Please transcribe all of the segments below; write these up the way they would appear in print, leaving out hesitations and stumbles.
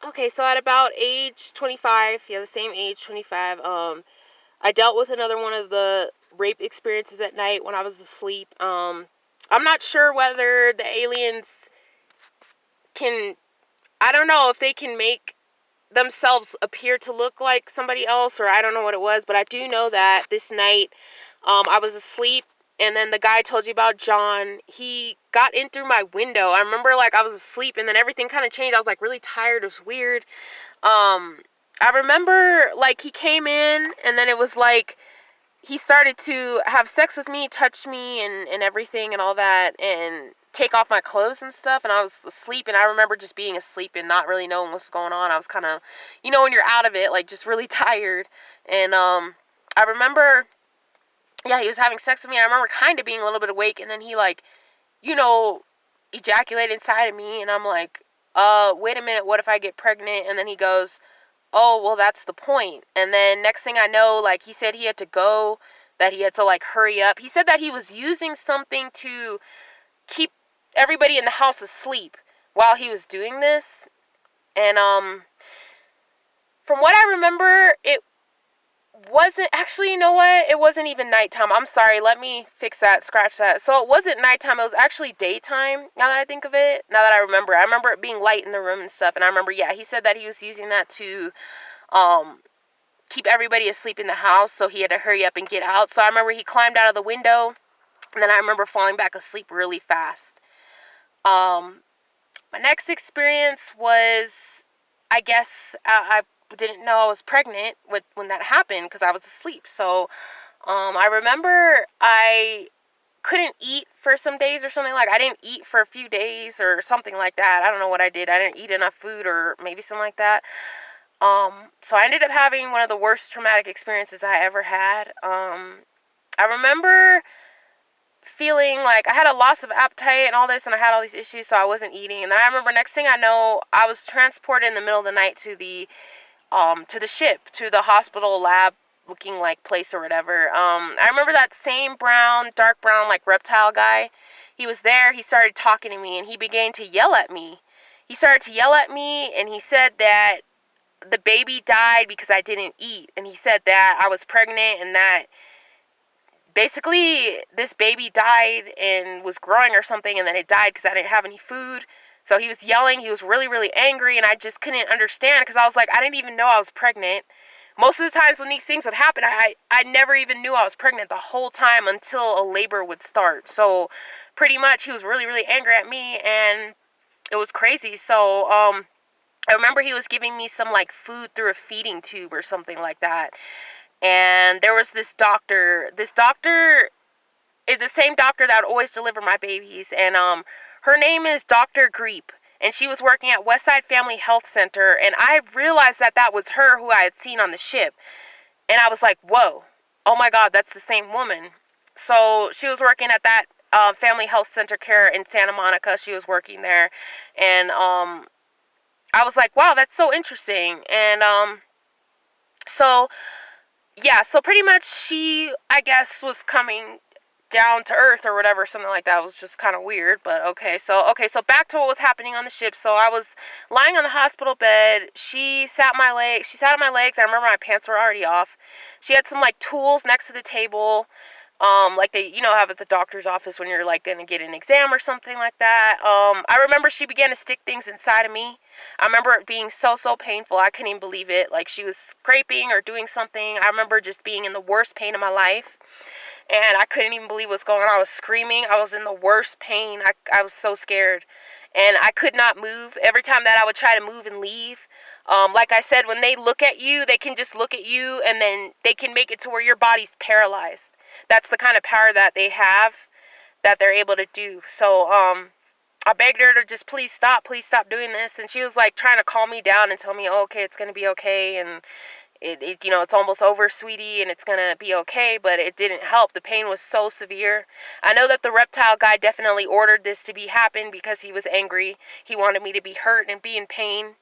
Okay, so at about age 25, the same age, 25, I dealt with another one of the rape experiences at night when I was asleep. I'm not sure whether the aliens can, I don't know if they can make themselves appear to look like somebody else, or I don't know what it was, but I do know that this night, I was asleep, and then the guy I told you about, John, he got in through my window. I remember, like, I was asleep, and then everything kind of changed. I was, like, really tired. It was weird. I remember, like, he came in, and then it was, like, he started to have sex with me, touch me, and everything, and all that, and take off my clothes and stuff, and I was asleep, and I remember just being asleep and not really knowing what's going on. I was kind of, when you're out of it, like, just really tired, and, I remember, yeah, he was having sex with me, and I remember kind of being a little bit awake, and then he, like, you know, ejaculated inside of me, and I'm like, wait a minute, what if I get pregnant? And then he goes, oh, well, that's the point. And then next thing I know, like, he said he had to go, that he had to, like, hurry up. He said that he was using something to keep everybody in the house asleep while he was doing this. And, from what I remember, it wasn't, actually, you know what? It wasn't even nighttime. I'm sorry. Let me fix that, scratch that. So it wasn't nighttime. It was actually daytime, now that I think of it. Now that I remember. I remember it being light in the room and stuff. And I remember, yeah, he said that he was using that to, keep everybody asleep in the house, so he had to hurry up and get out. So I remember he climbed out of the window, and then I remember falling back asleep really fast. My next experience was, I guess, I didn't know I was pregnant when that happened because I was asleep. So I remember I couldn't eat for some days or something. Like, I didn't eat for a few days or something like that. I don't know what I did. I didn't eat enough food or maybe something like that. So I ended up having one of the worst traumatic experiences I ever had. I remember feeling like I had a loss of appetite and all this, and I had all these issues, so I wasn't eating. And then I remember, next thing I know, I was transported in the middle of the night to the ship, to the hospital lab looking like place or whatever. I remember that same dark brown, like, reptile guy. He was there. He started talking to me, and he began to yell at me. He started to yell at me, and he said that the baby died because I didn't eat. And he said that I was pregnant, and that basically this baby died and was growing or something, and then it died because I didn't have any food. So he was yelling. He was really, really angry, and I just couldn't understand because I was like, I didn't even know I was pregnant. Most of the times when these things would happen, I never even knew I was pregnant the whole time until a labor would start. So pretty much he was really, really angry at me, and it was crazy. So I remember he was giving me some, like, food through a feeding tube or something like that. And there was this doctor. This doctor is the same doctor that would always deliver my babies. And her name is Dr. Greep. And she was working at Westside Family Health Center. And I realized that that was her who I had seen on the ship. And I was like, whoa, oh my God, that's the same woman. So she was working at that Family Health Center care in Santa Monica. She was working there. And I was like, wow, that's so interesting. And so yeah, so pretty much she, I guess, was coming down to earth or whatever, something like that. It was just kind of weird, but okay. So back to what was happening on the ship. So I was lying on the hospital bed. She sat on my legs. I remember my pants were already off. She had some, like, tools next to the table. Like they, have at the doctor's office when you're, like, gonna get an exam or something like that. I remember she began to stick things inside of me. I remember it being so painful. I couldn't even believe it. Like, she was scraping or doing something. I remember just being in the worst pain of my life. And I couldn't even believe what's going on. I was screaming. I was in the worst pain. I was so scared. And I could not move. Every time that I would try to move and leave, like I said, when they look at you, they can just look at you, and then they can make it to where your body's paralyzed. That's the kind of power that they have, that they're able to do. So I begged her to just please stop doing this. And she was, like, trying to calm me down and tell me, oh, okay, it's going to be okay. And it's almost over, sweetie, and it's going to be okay. But it didn't help. The pain was so severe. I know that the reptile guy definitely ordered this to be happen because he was angry. He wanted me to be hurt and be in pain.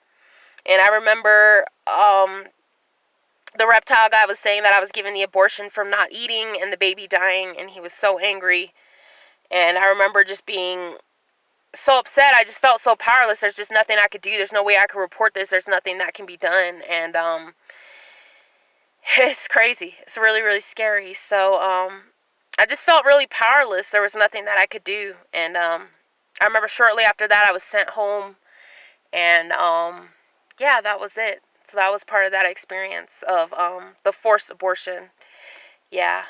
And I remember the reptile guy was saying that I was given the abortion from not eating and the baby dying, and he was so angry. And I remember just being so upset. I just felt so powerless. There's just nothing I could do. There's no way I could report this. There's nothing that can be done. And it's crazy. It's really, really scary. So I just felt really powerless. There was nothing that I could do. And I remember shortly after that I was sent home. And yeah, that was it. So that was part of that experience of the forced abortion. Yeah.